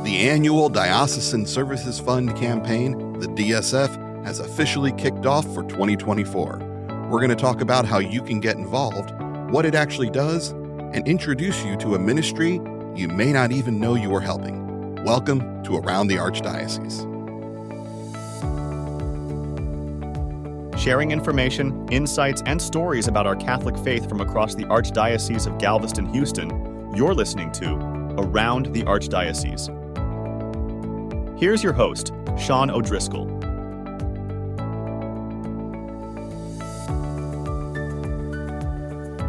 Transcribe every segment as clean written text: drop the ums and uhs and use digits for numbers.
The annual Diocesan Services Fund campaign, the DSF, has officially kicked off for 2024. We're going to talk about how you can get involved, what it actually does, and introduce you to a ministry you may not even know you are helping. Welcome to Around the Archdiocese. Sharing information, insights, and stories about our Catholic faith from across the Archdiocese of Galveston-Houston, you're listening to Around the Archdiocese. Here's your host, Sean O'Driscoll.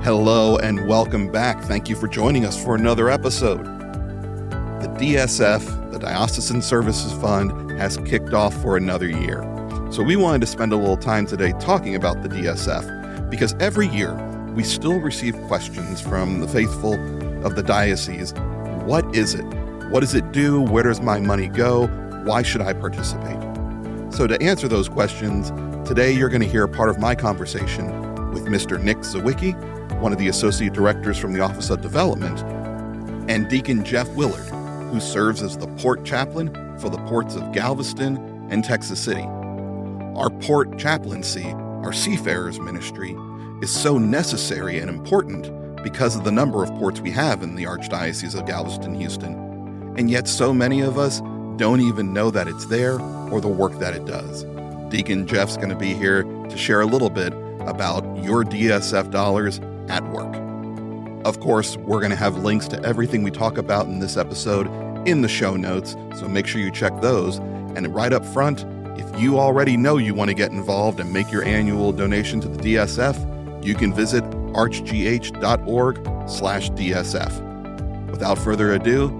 Hello and welcome back. Thank you for joining us for another episode. The DSF, the Diocesan Services Fund, has kicked off for another year. So we wanted to spend a little time today talking about the DSF because every year we still receive questions from the faithful of the diocese. What is it? What does it do? Where does my money go? Why should I participate? So to answer those questions, today you're going to hear part of my conversation with Mr. Nick Zawicki, one of the Associate Directors from the Office of Development, and Deacon Jeff Willard, who serves as the Port Chaplain for the ports of Galveston and Texas City. Our Port Chaplaincy, our seafarers ministry, is so necessary and important because of the number of ports we have in the Archdiocese of Galveston-Houston, and yet so many of us don't even know that it's there or the work that it does. Deacon Jeff's going to be here to share a little bit about your DSF dollars at work. Of course, we're going to have links to everything we talk about in this episode in the show notes, so make sure you check those. And right up front, if you already know you want to get involved and make your annual donation to the DSF, you can visit archgh.org/DSF. Without further ado,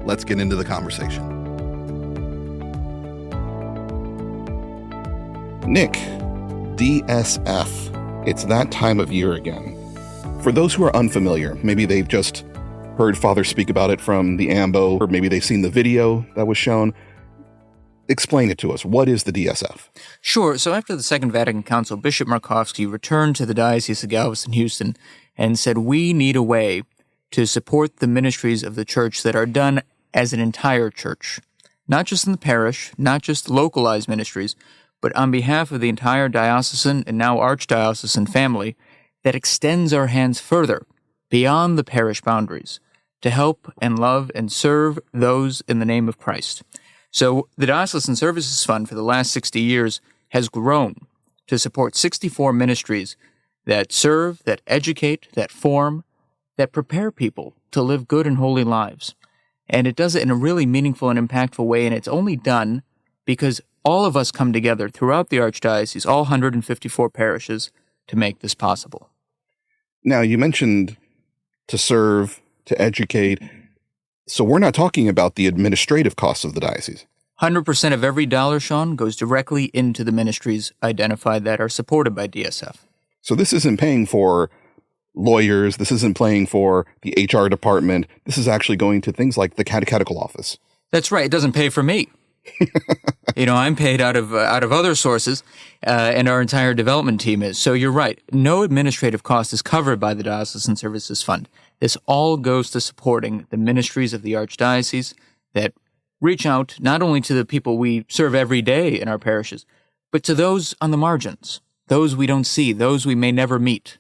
let's get into the conversation. Nick, DSF, it's that time of year again. For those who are unfamiliar, maybe they've just heard Father speak about it from the AMBO, or maybe they've seen the video that was shown. Explain it to us. What is the DSF? Sure. So after the Second Vatican Council, Bishop Markowski returned to the Diocese of Galveston-Houston and said, we need a way to support the ministries of the church that are done as an entire church, not just in the parish, not just localized ministries, but on behalf of the entire diocesan and now archdiocesan family that extends our hands further beyond the parish boundaries to help and love and serve those in the name of Christ. So the Diocesan Services Fund for the last 60 years has grown to support 64 ministries that serve, that educate, that form, that prepare people to live good and holy lives. And it does it in a really meaningful and impactful way, and it's only done because all of us come together throughout the Archdiocese, all 154 parishes, to make this possible. Now, you mentioned to serve, to educate. So we're not talking about the administrative costs of the diocese. 100% of every dollar, Sean, goes directly into the ministries identified that are supported by DSF. So this isn't paying for lawyers. This isn't paying for the HR department. This is actually going to things like the catechetical office. That's right. It doesn't pay for me. I'm paid out of other sources, and our entire development team is. So you're right. No administrative cost is covered by the Diocesan Services Fund. This all goes to supporting the ministries of the Archdiocese that reach out not only to the people we serve every day in our parishes, but to those on the margins, those we don't see, those we may never meet.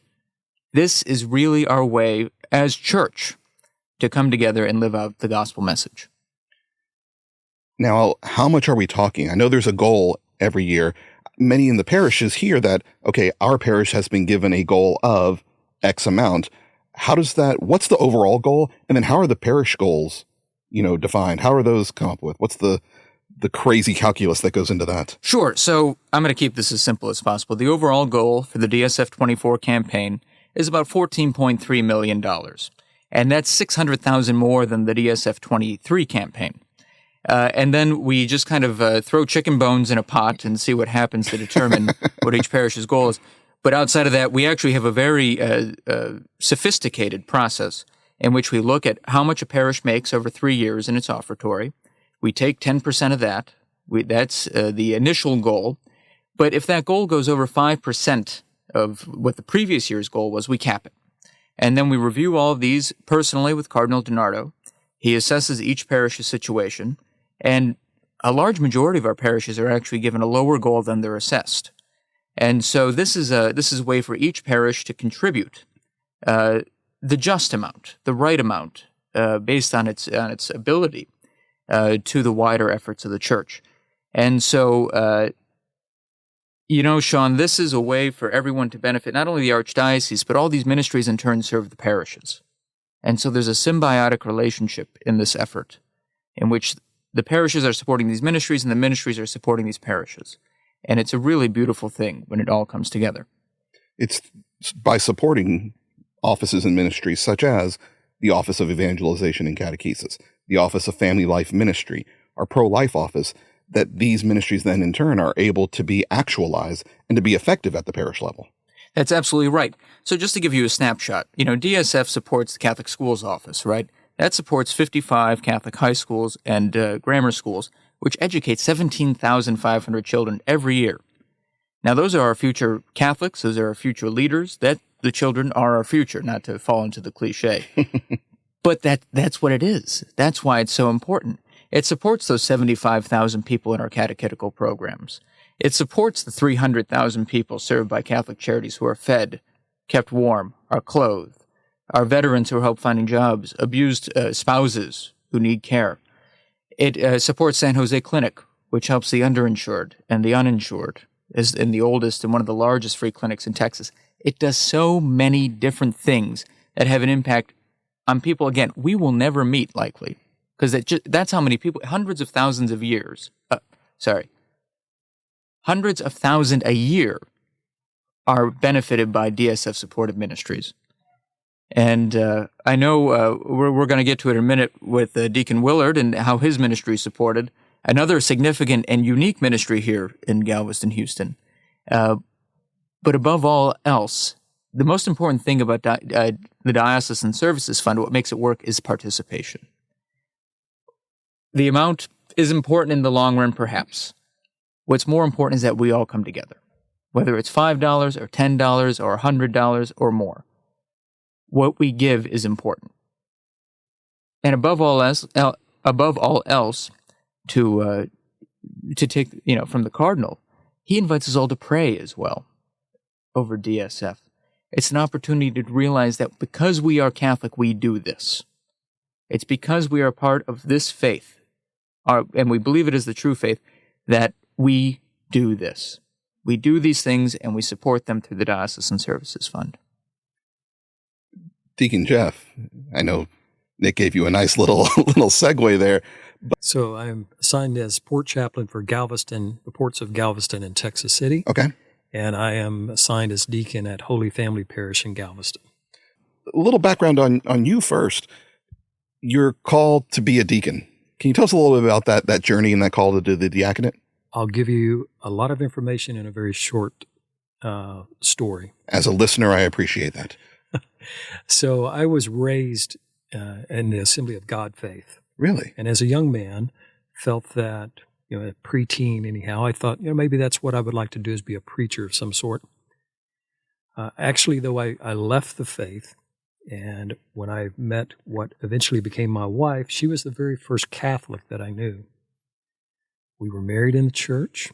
This is really our way as church to come together and live out the gospel message. Now, how much are we talking? I know there's a goal every year. Many in the parishes hear that, okay, our parish has been given a goal of X amount. What's the overall goal? And then how are the parish goals, defined? How are those come up with? What's the crazy calculus that goes into that? Sure. So I'm going to keep this as simple as possible. The overall goal for the DSF 24 campaign is about $14.3 million. And that's $600,000 more than the DSF 23 campaign. And then we just kind of throw chicken bones in a pot and see what happens to determine what each parish's goal is. But outside of that, we actually have a very sophisticated process in which we look at how much a parish makes over 3 years in its offertory. We take 10% of that. That's the initial goal. But if that goal goes over 5% of what the previous year's goal was, we cap it. And then we review all of these personally with Cardinal DiNardo. He assesses each parish's situation, and a large majority of our parishes are actually given a lower goal than they're assessed. And so this is a way for each parish to contribute the just amount, the right amount, based on its ability to the wider efforts of the church. And so, Sean, this is a way for everyone to benefit, not only the archdiocese, but all these ministries in turn serve the parishes. And so there's a symbiotic relationship in this effort in which the parishes are supporting these ministries and the ministries are supporting these parishes. And it's a really beautiful thing when it all comes together. It's by supporting offices and ministries such as the Office of Evangelization and Catechesis, the Office of Family Life Ministry, our pro-life office, that these ministries then in turn are able to be actualized and to be effective at the parish level. That's absolutely right. So just to give you a snapshot, DSF supports the Catholic Schools Office, right? That supports 55 Catholic high schools and grammar schools, which educate 17,500 children every year. Now, those are our future Catholics. Those are our future leaders. That the children are our future, not to fall into the cliche. But that's what it is. That's why it's so important. It supports those 75,000 people in our catechetical programs. It supports the 300,000 people served by Catholic Charities who are fed, kept warm, are clothed, our veterans who are help finding jobs, abused spouses who need care. It supports San Jose Clinic, which helps the underinsured and the uninsured, is in the oldest and one of the largest free clinics in Texas. It does so many different things that have an impact on people. Again, we will never meet, likely, because that's how many people, hundreds of thousands a year are benefited by DSF-supported ministries. And I know we're going to get to it in a minute with Deacon Willard and how his ministry is supported, another significant and unique ministry here in Galveston, Houston. But above all else, the most important thing about the Diocesan Services Fund, what makes it work, is participation. The amount is important in the long run, perhaps. What's more important is that we all come together, whether it's $5 or $10 or $100 or more. What we give is important. And above all else, to take, from the Cardinal, he invites us all to pray as well over DSF. It's an opportunity to realize that because we are Catholic, we do this. It's because we are part of this faith, and we believe it is the true faith, that we do this. We do these things, and we support them through the Diocesan Services Fund. Deacon Jeff, I know Nick gave you a nice little segue there. So I'm assigned as port chaplain for Galveston, the ports of Galveston and Texas City. Okay. And I am assigned as deacon at Holy Family Parish in Galveston. A little background on you first. You're called to be a deacon. Can you tell us a little bit about that journey and that call to do the diaconate? I'll give you a lot of information in a very short story. As a listener, I appreciate that. So I was raised in the Assembly of God faith. Really? And as a young man, felt that, a preteen anyhow, I thought, maybe that's what I would like to do, is be a preacher of some sort. Actually, though, I left the faith, and when I met what eventually became my wife, she was the very first Catholic that I knew. We were married in the church,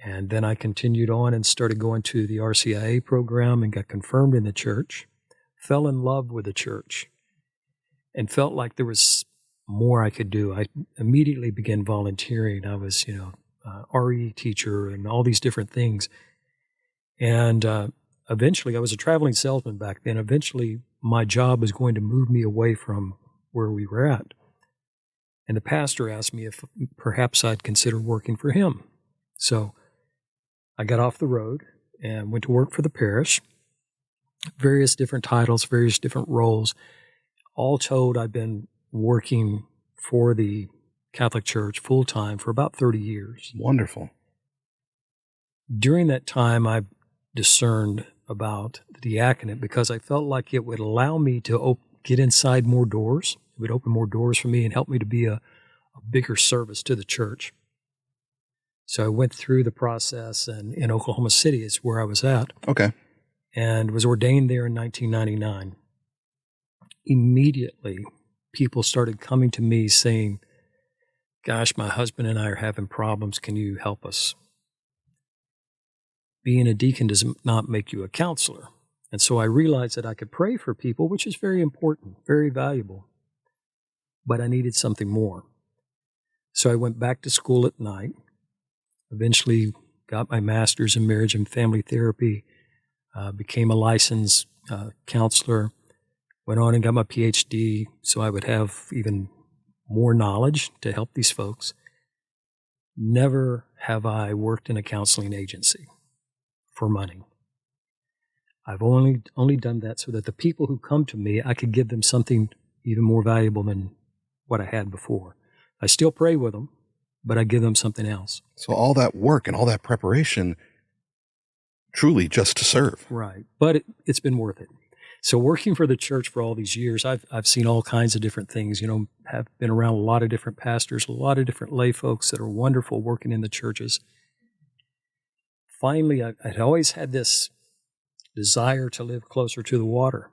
and then I continued on and started going to the RCIA program and got confirmed in the church, fell in love with the church, and felt like there was more I could do. I immediately began volunteering. I was, RE teacher and all these different things. And eventually, I was a traveling salesman back then. Eventually, my job was going to move me away from where we were at. And the pastor asked me if perhaps I'd consider working for him. So I got off the road and went to work for the parish, various different titles, various different roles. All told, I've been working for the Catholic Church full-time for about 30 years. Wonderful. During that time, I discerned about the diaconate because I felt like it would allow me to get inside more doors. It would open more doors for me and help me to be a bigger service to the church. So I went through the process, and in Oklahoma City is where I was at. Okay. And was ordained there in 1999. Immediately, people started coming to me saying, gosh, my husband and I are having problems. Can you help us? Being a deacon does not make you a counselor. And so I realized that I could pray for people, which is very important, very valuable. But I needed something more. So I went back to school at night, eventually got my master's in marriage and family therapy, became a licensed counselor, went on and got my PhD so I would have even more knowledge to help these folks. Never have I worked in a counseling agency for money. I've only done that so that the people who come to me, I could give them something even more valuable than what I had before. I still pray with them, but I give them something else. So all that work and all that preparation, truly just to serve. Right. But it's been worth it. So working for the church for all these years, I've seen all kinds of different things, have been around a lot of different pastors, a lot of different lay folks that are wonderful working in the churches. Finally, I'd always had this desire to live closer to the water.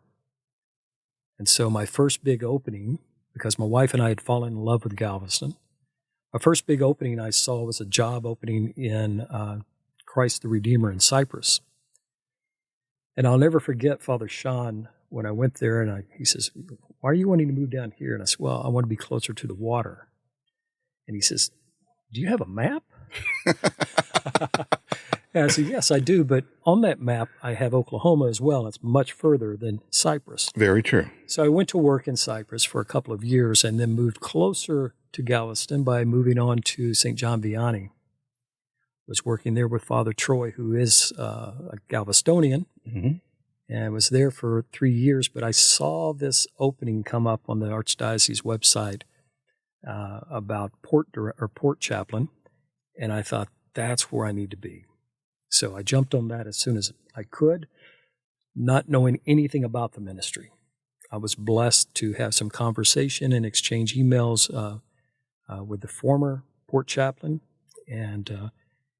And so my first big opening, because my wife and I had fallen in love with Galveston, my first big opening I saw was a job opening in Christ the Redeemer in Cyprus. And I'll never forget Father Sean when I went there, and he says, why are you wanting to move down here? And I said, well, I want to be closer to the water. And he says, do you have a map? And I said, yes, I do, but on that map, I have Oklahoma as well. It's much further than Cyprus. Very true. So I went to work in Cyprus for a couple of years and then moved closer to Galveston by moving on to St. John Vianney. Was working there with Father Troy, who is a Galvestonian, and was there for 3 years. But I saw this opening come up on the Archdiocese website about port chaplain, and I thought, that's where I need to be. So I jumped on that as soon as I could, not knowing anything about the ministry. I was blessed to have some conversation and exchange emails with the former port chaplain, and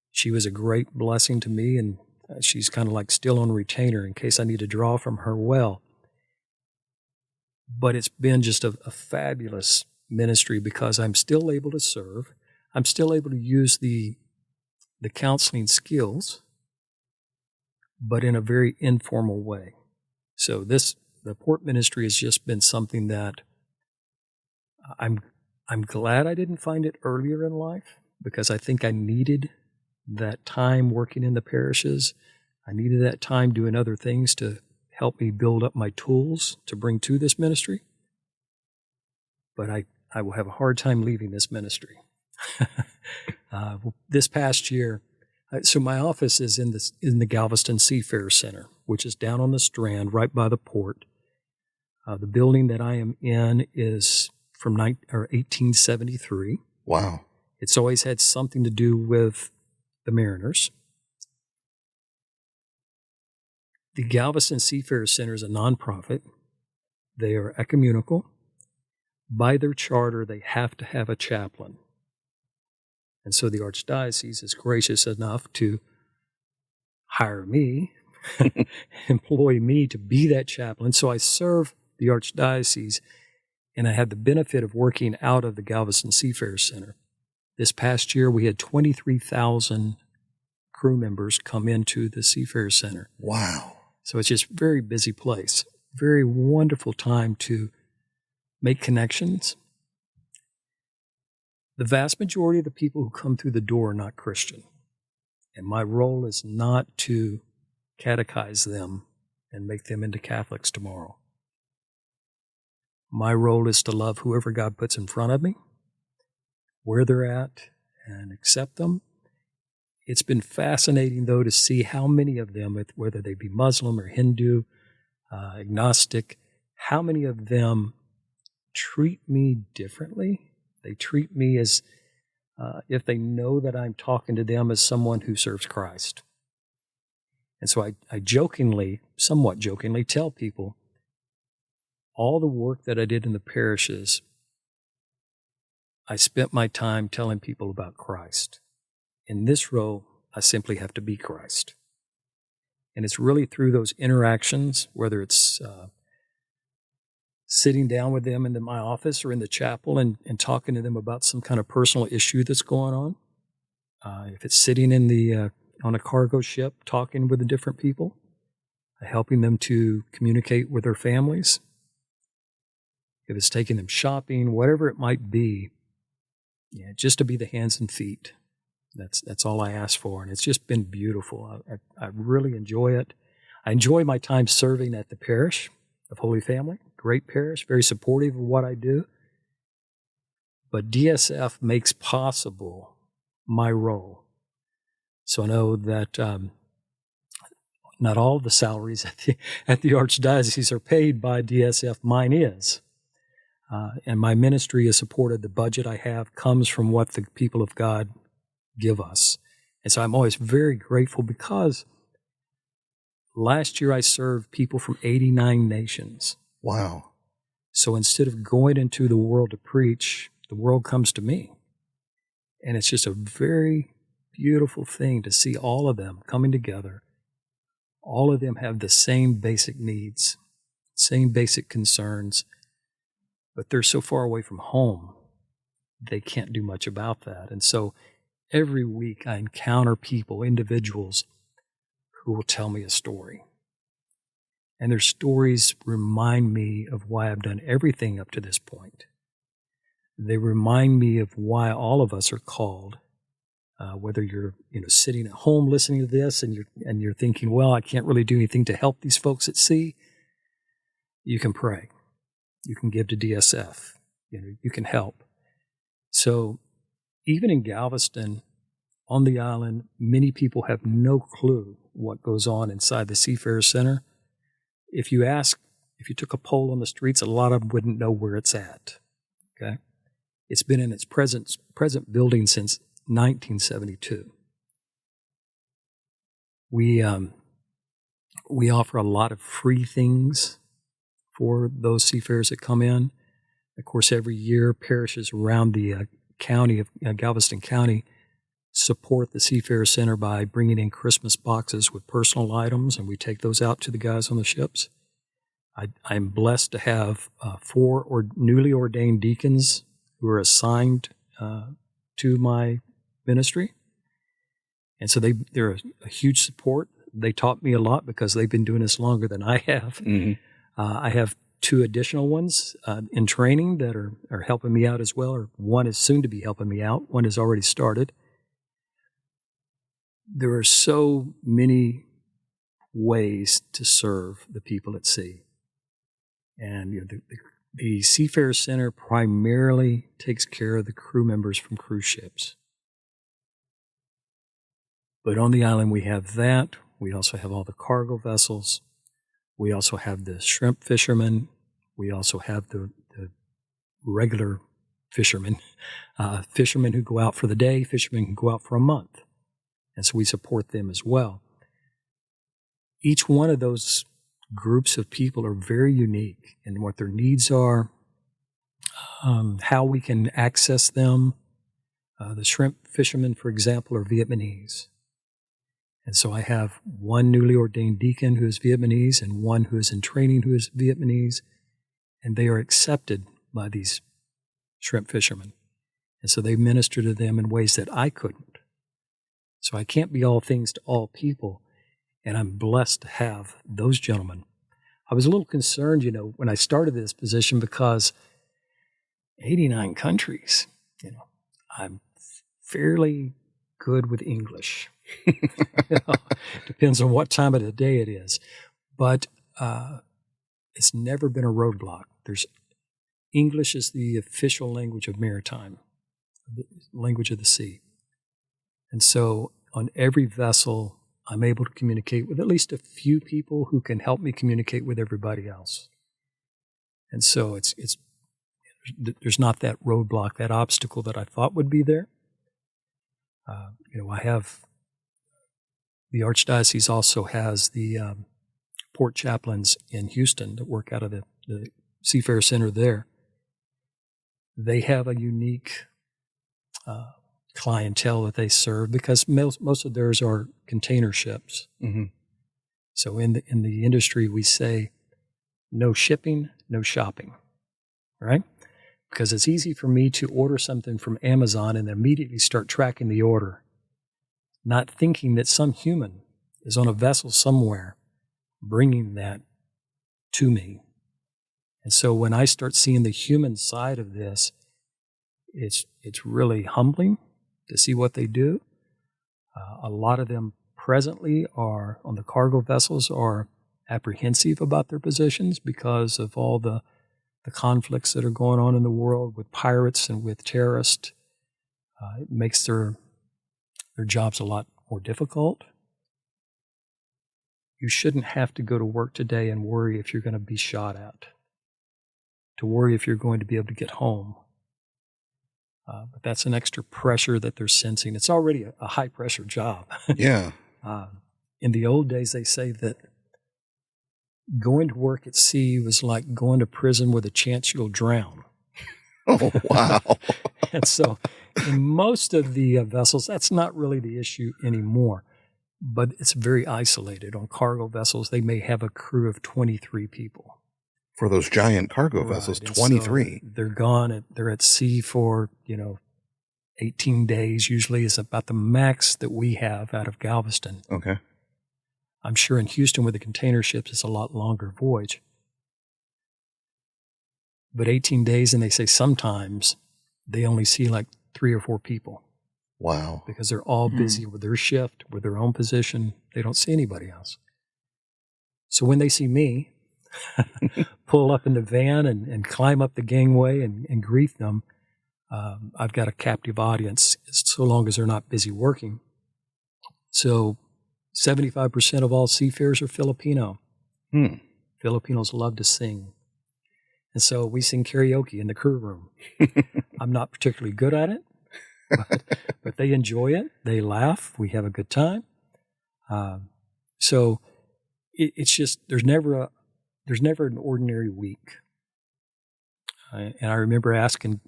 she was a great blessing to me, and she's kind of like still on retainer in case I need to draw from her well. But it's been just a fabulous ministry because I'm still able to serve. I'm still able to use the counseling skills, but in a very informal way. So the port ministry has just been something that I'm glad I didn't find it earlier in life, because I think I needed that time working in the parishes. I needed that time doing other things to help me build up my tools to bring to this ministry. But I will have a hard time leaving this ministry. This past year, so my office is in the Galveston Seafarer Center, which is down on the Strand, right by the port. The building that I am in is from 1873. Wow. It's always had something to do with the mariners. The Galveston Seafarer Center is a nonprofit. They are ecumenical. By their charter, they have to have a chaplain. And so the Archdiocese is gracious enough to hire me, employ me to be that chaplain. So I serve the Archdiocese, and I had the benefit of working out of the Galveston Seafarer Center. This past year, we had 23,000 crew members come into the Seafarer Center. Wow. So it's just a very busy place. Very wonderful time to make connections. The vast majority of the people who come through the door are not Christian. And my role is not to catechize them and make them into Catholics tomorrow. My role is to love whoever God puts in front of me, where they're at, and accept them. It's been fascinating, though, to see how many of them, whether they be Muslim or Hindu, agnostic, how many of them treat me differently. They treat me as if they know that I'm talking to them as someone who serves Christ. And so I jokingly, somewhat jokingly, tell people all the work that I did in the parishes, I spent my time telling people about Christ. In this role, I simply have to be Christ. And it's really through those interactions, whether it's sitting down with them in my office or in the chapel and talking to them about some kind of personal issue that's going on. If it's sitting in on a cargo ship talking with the different people, helping them to communicate with their families. If it's taking them shopping, whatever it might be, just to be the hands and feet. That's all I ask for, and it's just been beautiful. I really enjoy it. I enjoy my time serving at the parish of Holy Family. Great parish, very supportive of what I do. But DSF makes possible my role. So I know that not all the salaries at the Archdiocese are paid by DSF. Mine is. And my ministry is supported. The budget I have comes from what the people of God give us. And so I'm always very grateful because last year I served people from 89 nations. Wow. So instead of going into the world to preach, the world comes to me. And it's just a very beautiful thing to see all of them coming together. All of them have the same basic needs, same basic concerns, but they're so far away from home, they can't do much about that. And so every week I encounter people, individuals, who will tell me a story. And their stories remind me of why I've done everything up to this point. They remind me of why all of us are called. Whether you're sitting at home listening to this and you're thinking, well, I can't really do anything to help these folks at sea, you can pray. You can give to DSF. You can help. So even in Galveston, on the island, many people have no clue what goes on inside the Seafarer Center. If you took a poll on the streets, a lot of them wouldn't know where it's at. Okay, it's been in its present building since 1972. We offer a lot of free things for those seafarers that come in. Of course, every year parishes around the county of Galveston County support the Seafarer Center by bringing in Christmas boxes with personal items, and we take those out to the guys on the ships. I'm blessed to have 4 newly ordained deacons who are assigned to my ministry. And so they're a huge support. They taught me a lot because they've been doing this longer than I have. Mm-hmm. I have 2 additional ones in training that are helping me out as well, or one is soon to be helping me out. One has already started. There are so many ways to serve the people at sea. And the Seafarer Center primarily takes care of the crew members from cruise ships. But on the island we have that. We also have all the cargo vessels. We also have the shrimp fishermen. We also have the regular fishermen, fishermen who go out for the day, fishermen who go out for a month. And so we support them as well. Each one of those groups of people are very unique in what their needs are, how we can access them. The shrimp fishermen, for example, are Vietnamese. And so I have one newly ordained deacon who is Vietnamese and one who is in training who is Vietnamese, and they are accepted by these shrimp fishermen. And so they minister to them in ways that I couldn't. So I can't be all things to all people, and I'm blessed to have those gentlemen. I was a little concerned, when I started this position because 89 countries, I'm fairly good with English. Depends on what time of the day it is. But it's never been a roadblock. English is the official language of maritime, the language of the sea. And so on every vessel, I'm able to communicate with at least a few people who can help me communicate with everybody else. And so there's not that roadblock, that obstacle that I thought would be there. I have the Archdiocese also has the port chaplains in Houston that work out of the Seafarer Center there. They have a unique clientele that they serve because most of theirs are container ships. Mm-hmm. So in the industry, we say no shipping, no shopping, right? Because it's easy for me to order something from Amazon and immediately start tracking the order, not thinking that some human is on a vessel somewhere bringing that to me. And so when I start seeing the human side of this, it's really humbling to see what they do. A lot of them presently are on the cargo vessels are apprehensive about their positions because of all the conflicts that are going on in the world with pirates and with terrorists. It makes their jobs a lot more difficult. You shouldn't have to go to work today and worry if you're going to be shot at, to worry if you're going to be able to get home. But that's an extra pressure that they're sensing. It's already a high-pressure job. Yeah. In the old days, they say that going to work at sea was like going to prison with a chance you'll drown. Oh, wow. And so in most of the vessels, that's not really the issue anymore. But it's very isolated. On cargo vessels, they may have a crew of 23 people. For those giant cargo vessels, 23. So they're gone. They're at sea for, 18 days usually is about the max that we have out of Galveston. Okay. I'm sure in Houston with the container ships, it's a lot longer voyage. But 18 days, and they say sometimes they only see like 3 or 4 people. Wow. Because they're all busy with their shift, with their own position. They don't see anybody else. So when they see me pull up in the van and climb up the gangway and greet them, I've got a captive audience so long as they're not busy working. So 75% of all seafarers are Filipino. Filipinos love to sing. And so we sing karaoke in the crew room. I'm not particularly good at it, but they enjoy it. They laugh. We have a good time. So it's just, there's never an ordinary week. And I remember asking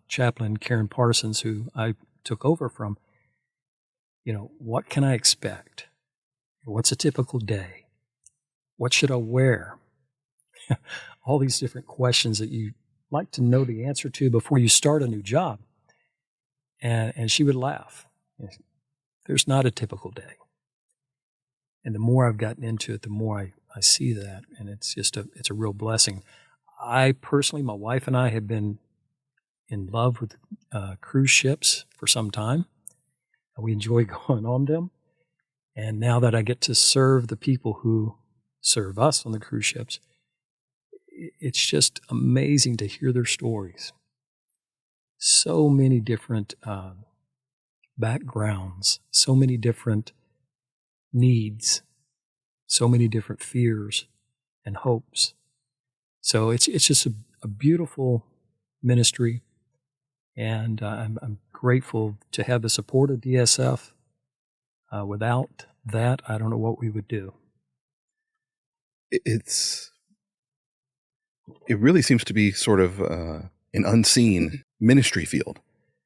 Chaplain Karen Parsons, who I took over from, what can I expect? What's a typical day? What should I wear? All these different questions that you like to know the answer to before you start a new job. And she would laugh. There's not a typical day. And the more I've gotten into it, the more I see that. And it's a real blessing. I personally, my wife and I have been in love with cruise ships for some time. We enjoy going on them. And now that I get to serve the people who serve us on the cruise ships, it's just amazing to hear their stories. So many different backgrounds, so many different needs, so many different fears and hopes. So it's just a beautiful ministry, and I'm grateful to have the support of DSF. Without that, I don't know what we would do. It really seems to be sort of an unseen ministry field.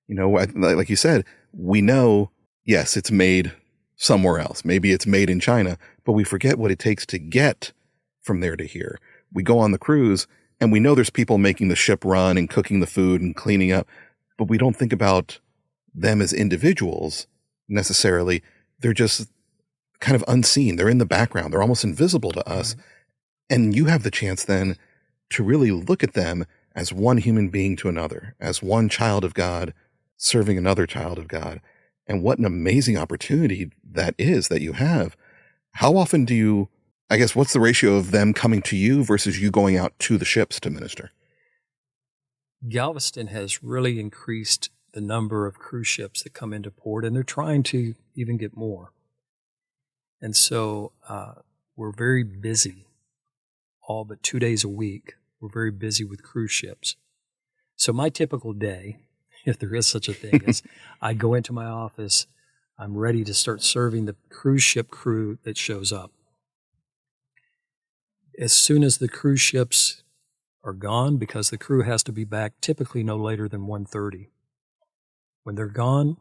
Like you said, we know, yes, it's made somewhere else. Maybe it's made in China, but we forget what it takes to get from there to here. We go on the cruise and we know there's people making the ship run and cooking the food and cleaning up, but we don't think about them as individuals necessarily. They're just kind of unseen. They're in the background. They're almost invisible to us. Mm-hmm. And you have the chance then to really look at them as one human being to another, as one child of God serving another child of God. And what an amazing opportunity that is that you have. How often what's the ratio of them coming to you versus you going out to the ships to minister? Galveston has really increased the number of cruise ships that come into port, and they're trying to even get more. And so we're very busy, all but 2 days a week. We're very busy with cruise ships. So my typical day, if there is such a thing, is I go into my office, I'm ready to start serving the cruise ship crew that shows up. As soon as the cruise ships are gone, because the crew has to be back typically no later than 1:30. When they're gone,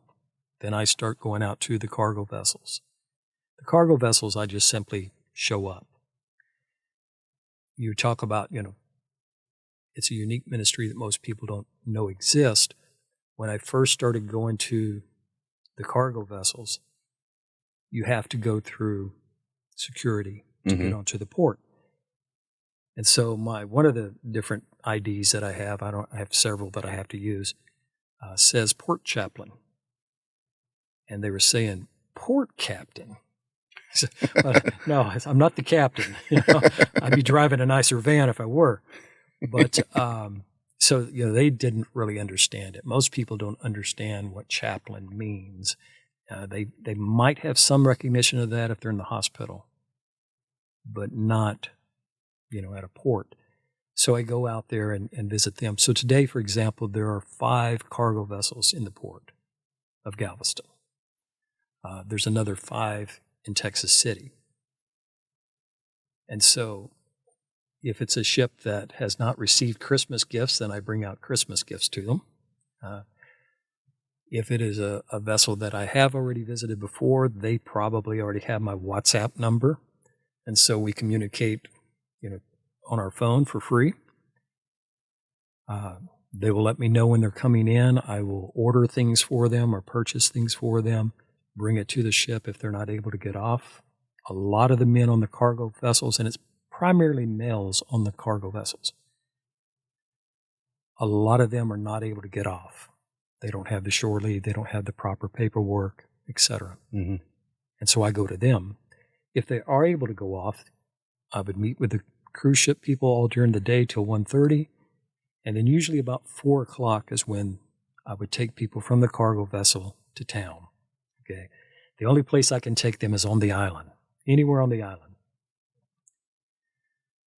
then I start going out to the cargo vessels. The cargo vessels, I just simply show up. you talk about, it's a unique ministry that most people don't know exists. When I first started going to the cargo vessels, you have to go through security to get onto the port. And so one of the different IDs that I have several that I have to use, says port chaplain. And they were saying, port captain. So, no, I'm not the captain. I'd be driving a nicer van if I were. But so they didn't really understand it. Most people don't understand what chaplain means. They might have some recognition of that if they're in the hospital, but not, at a port. So I go out there and visit them. So today, for example, there are 5 cargo vessels in the port of Galveston. There's another 5 in Texas City. And so if it's a ship that has not received Christmas gifts, then I bring out Christmas gifts to them. If it is a vessel that I have already visited before, they probably already have my WhatsApp number. And so we communicate, on our phone for free. They will let me know when they're coming in. I will order things for them or purchase things for them, bring it to the ship if they're not able to get off. A lot of the men on the cargo vessels, and it's primarily males on the cargo vessels, a lot of them are not able to get off. They don't have the shore leave, they don't have the proper paperwork, etc. And so I go to them. If they are able to go off, I would meet with the cruise ship people all during the day till 1:30, and then usually about 4 o'clock is when I would take people from the cargo vessel to town. Okay, the only place I can take them is on the island, anywhere on the island.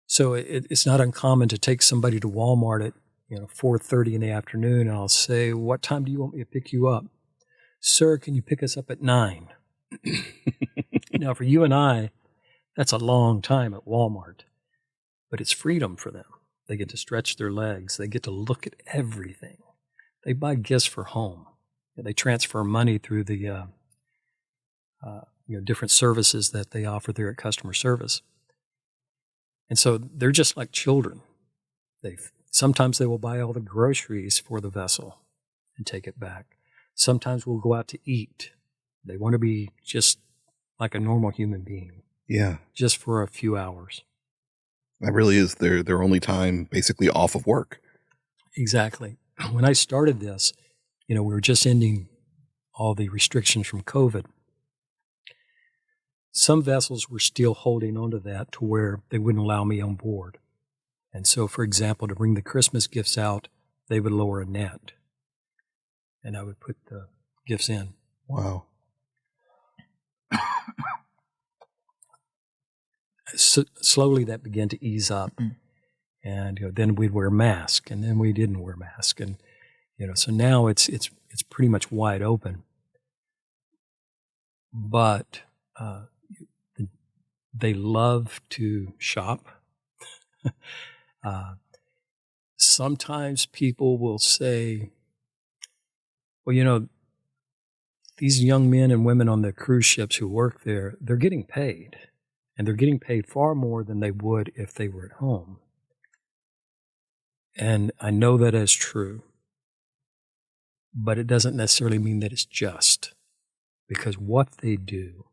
So it's not uncommon to take somebody to Walmart at 4:30 in the afternoon, and I'll say, "What time do you want me to pick you up?" "Sir, can you pick us up at 9?" Now, for you and I, that's a long time at Walmart, but it's freedom for them. They get to stretch their legs. They get to look at everything. They buy gifts for home. They transfer money through the different services that they offer there at customer service. And so they're just like children. Sometimes they will buy all the groceries for the vessel and take it back. Sometimes we'll go out to eat. They want to be just like a normal human being. Yeah. Just for a few hours. That really is their only time basically off of work. Exactly. When I started this, we were just ending all the restrictions from COVID. Some vessels were still holding on to that to where they wouldn't allow me on board. And so, for example, to bring the Christmas gifts out, they would lower a net. And I would put the gifts in. Wow. So, slowly that began to ease up. And then we'd wear masks, and then we didn't wear masks. And so now it's pretty much wide open. But they love to shop. Sometimes people will say, well, these young men and women on the cruise ships who work there, they're getting paid. And they're getting paid far more than they would if they were at home. And I know that is true. But it doesn't necessarily mean that it's just. Because what they do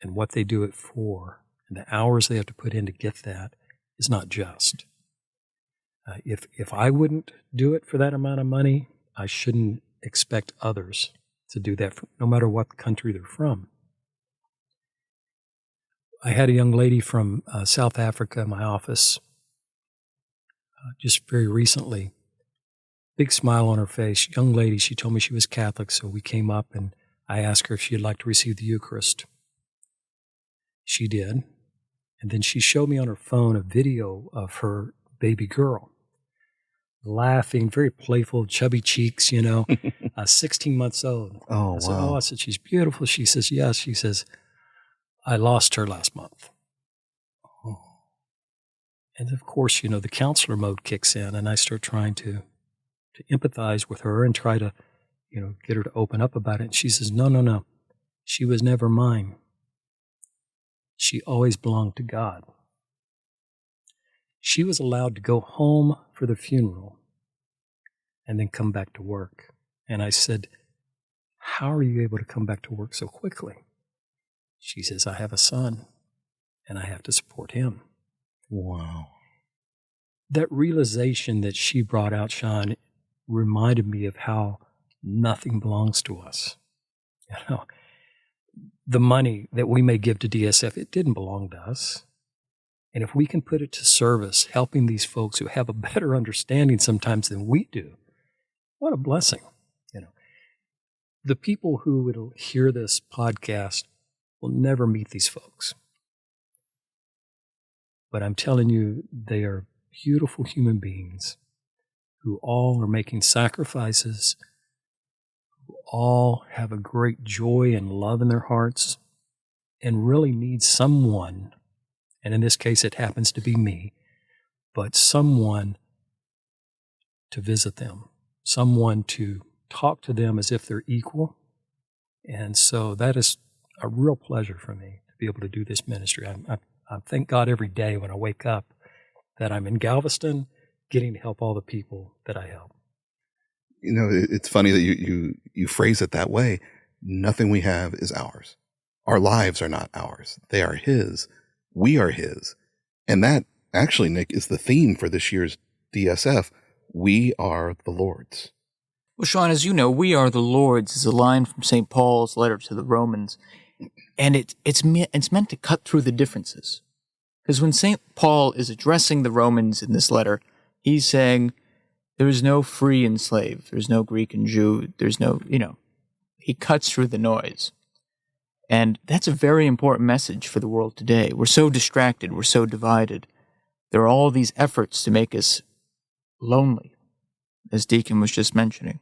and what they do it for and the hours they have to put in to get that is not just. If I wouldn't do it for that amount of money, I shouldn't expect others to do that, no matter what country they're from. I had a young lady from South Africa in my office just very recently. Big smile on her face. Young lady, she told me she was Catholic, so we came up and I asked her if she'd like to receive the Eucharist. She did. And then she showed me on her phone a video of her baby girl, laughing, very playful, chubby cheeks, 16 months old. Oh, I said, I said, she's beautiful. She says, yes. She says, I lost her last month. Oh. And of course, the counselor mode kicks in, and I start trying to empathize with her and try to, get her to open up about it. And she says, no. She was never mine. She always belonged to God. she was allowed to go home for the funeral and then come back to work. And I said, how are you able to come back to work so quickly? She says, I have a son and I have to support him. Wow. That realization that she brought out, Sean, reminded me of how nothing belongs to us. You know, the money that we may give to DSF, it didn't belong to us. And if we can put it to service, helping these folks who have a better understanding sometimes than we do, what a blessing. You know, the people who will hear this podcast will never meet these folks. But I'm telling you, they are beautiful human beings who all are making sacrifices, who all have a great joy and love in their hearts, and really need someone, and in this case it happens to be me, but someone to visit them, someone to talk to them as if they're equal. And so that is a real pleasure for me to be able to do this ministry. I thank God every day when I wake up that I'm in Galveston, getting to help all the people that I help. You know, it's funny that you phrase it that way. Nothing we have is ours. Our lives are not ours. They are His. We are His. And that actually, Nick, is the theme for this year's DSF. We are the Lord's. Well, Sean, as you know, we are the Lord's is a line from St. Paul's letter to the Romans. And it's meant to cut through the differences. Because when St. Paul is addressing the Romans in this letter, he's saying there is no free and slave. There's no Greek and Jew. There's no, he cuts through the noise. And that's a very important message for the world today. We're so distracted. We're so divided. There are all these efforts to make us lonely, as Deacon was just mentioning.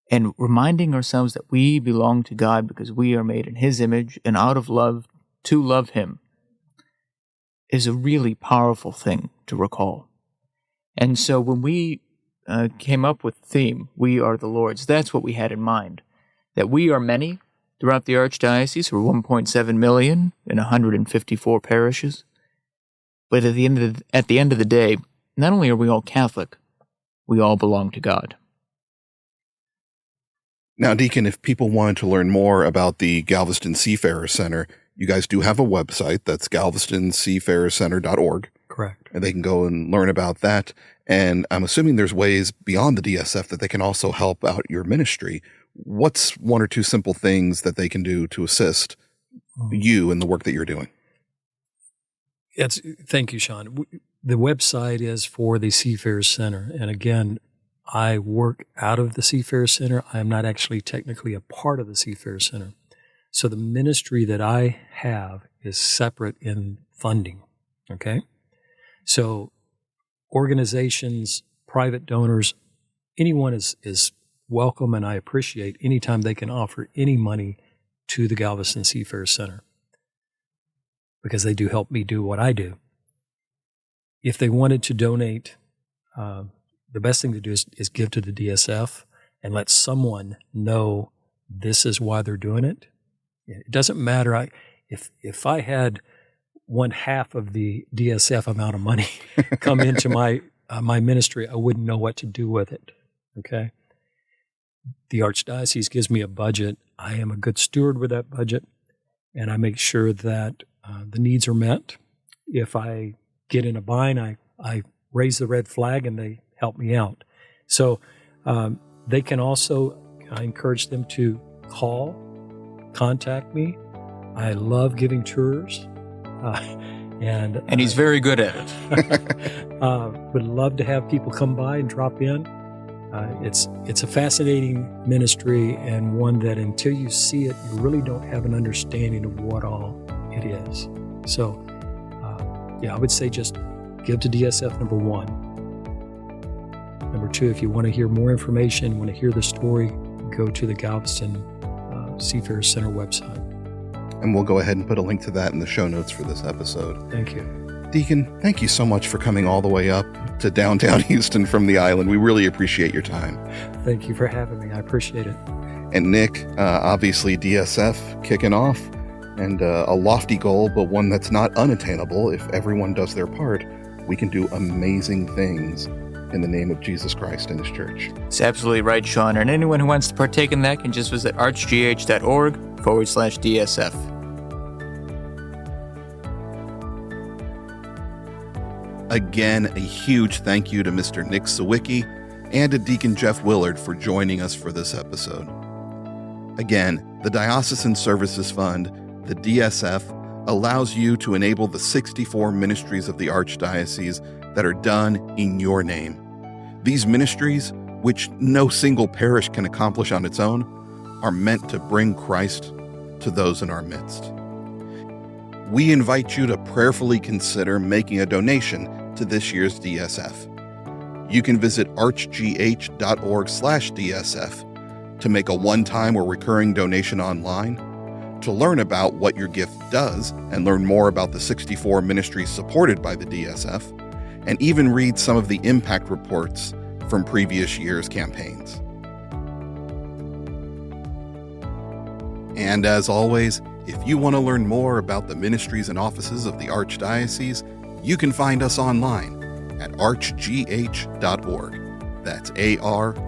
And reminding ourselves that we belong to God because we are made in His image and out of love to love Him is a really powerful thing to recall. And so when we came up with the theme, we are the Lord's, that's what we had in mind. That we are many throughout the Archdiocese. We're 1.7 million in 154 parishes. But at the end of the day, not only are we all Catholic, we all belong to God. Now, Deacon, if people wanted to learn more about the Galveston Seafarers Center, you guys do have a website. That's galvestonseafarerscenter.org. Correct. And they can go and learn about that. And I'm assuming there's ways beyond the DSF that they can also help out your ministry. What's one or two simple things that they can do to assist you in the work that you're doing? Thank you, Sean. The website is for the Seafarers Center. And again, I work out of the Seafarers Center. I am not actually technically a part of the Seafarers Center. So the ministry that I have is separate in funding, okay? So organizations, private donors, anyone is welcome, and I appreciate anytime they can offer any money to the Galveston Seafarers Center because they do help me do what I do. If they wanted to donate, the best thing to do is give to the DSF and let someone know this is why they're doing it. It doesn't matter. If I had 1/2 of the DSF amount of money come into my ministry, I wouldn't know what to do with it. Okay. The Archdiocese gives me a budget. I am a good steward with that budget, and I make sure that the needs are met. If I get in a bind, I raise the red flag and they help me out. So they can also, I encourage them to contact me. I love giving tours. And he's very good at it. Would love to have people come by and drop in. It's a fascinating ministry, and one that until you see it, you really don't have an understanding of what all it is. So, I would say just give to DSF, number one. Number two, if you want to hear more information, want to hear the story, go to the Galveston Seafarers Center website. And we'll go ahead and put a link to that in the show notes for this episode. Thank you. Deacon, thank you so much for coming all the way up to downtown Houston from the island. We really appreciate your time. Thank you for having me. I appreciate it. And Nick, obviously DSF kicking off, and a lofty goal, but one that's not unattainable if everyone does their part. we can do amazing things in the name of Jesus Christ and His church. It's absolutely right, Sean. And anyone who wants to partake in that can just visit archgh.org/DSF. Again, a huge thank you to Mr. Nick Sawicki and to Deacon Jeff Willard for joining us for this episode. Again, the Diocesan Services Fund, the DSF, allows you to enable the 64 ministries of the Archdiocese that are done in your name. These ministries, which no single parish can accomplish on its own, are meant to bring Christ to those in our midst. We invite you to prayerfully consider making a donation to this year's DSF. You can visit archgh.org/DSF to make a one-time or recurring donation online, to learn about what your gift does and learn more about the 64 ministries supported by the DSF, and even read some of the impact reports from previous year's campaigns. And as always, if you want to learn more about the ministries and offices of the Archdiocese, you can find us online at archgh.org. That's archgh.org.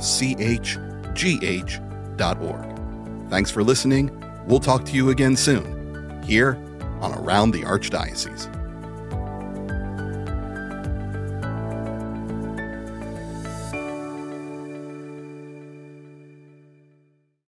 Thanks for listening. We'll talk to you again soon, here on Around the Archdiocese.